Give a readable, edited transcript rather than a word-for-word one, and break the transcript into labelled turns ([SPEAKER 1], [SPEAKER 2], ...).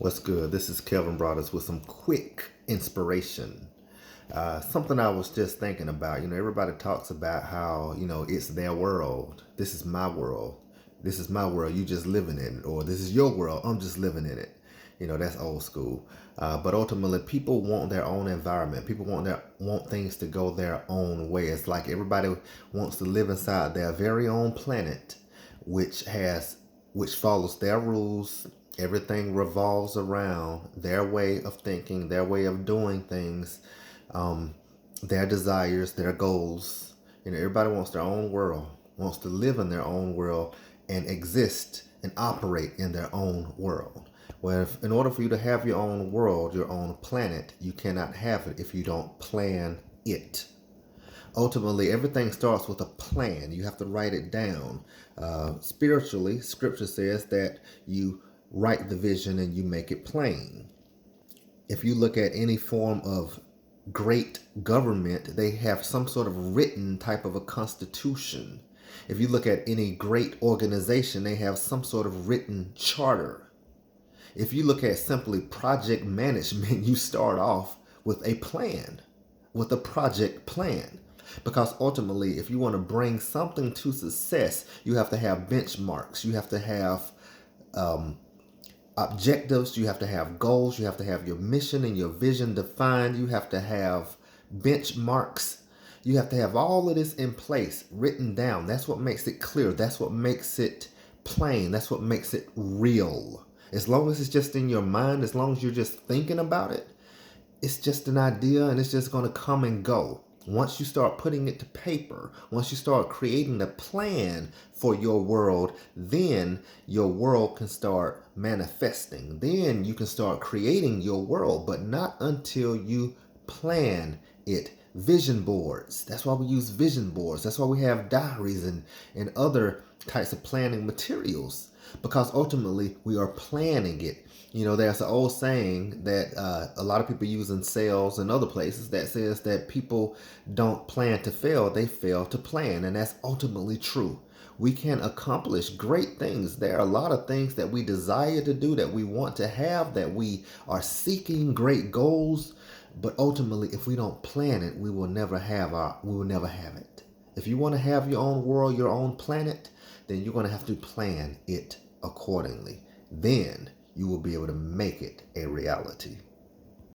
[SPEAKER 1] What's good? This is Kelvin Broadus with some quick inspiration. Something I was just thinking about. Everybody talks about how, it's their world. This is my world. This is my world. You just living in it. Or this is your world. I'm just living in it. That's old school. But ultimately, people want their own environment. People want things to go their own way. It's like everybody wants to live inside their very own planet, which follows their rules. Everything revolves around their way of thinking, their way of doing things, their desires, their goals. Everybody wants their own world, wants to live in their own world and exist and operate in their own world. Well, in order for you to have your own world, your own planet, you cannot have it if you don't plan it. Ultimately, everything starts with a plan. You have to write it down. Spiritually, scripture says that you write the vision and you make it plain. If you look at any form of great government, they have some sort of written type of a constitution. If you look at any great organization, they have some sort of written charter. If you look at simply project management, you start off with a plan, with a project plan. Because ultimately, if you want to bring something to success, you have to have benchmarks. You have to have objectives. You have to have goals. You have to have your mission and your vision defined. You have to have benchmarks. You have to have all of this in place, written down. That's what makes it clear. That's what makes it plain. That's what makes it real. As long as it's just in your mind, as long as you're just thinking about it, it's just an idea and it's just going to come and go. Once you start putting it to paper, once you start creating a plan for your world, then your world can start manifesting. Then you can start creating your world, but not until you plan it. Vision boards. That's why we use vision boards. That's why we have diaries and other types of planning materials, because ultimately we are planning it. There's an old saying that a lot of people use in sales and other places that says that people don't plan to fail, they fail to plan. And that's ultimately true. We can accomplish great things. There are a lot of things that we desire to do, that we want to have, that we are seeking great goals. But ultimately, if we don't plan it, we will never have it. If you want to have your own world, your own planet, then you're going to have to plan it accordingly. Then you will be able to make it a reality.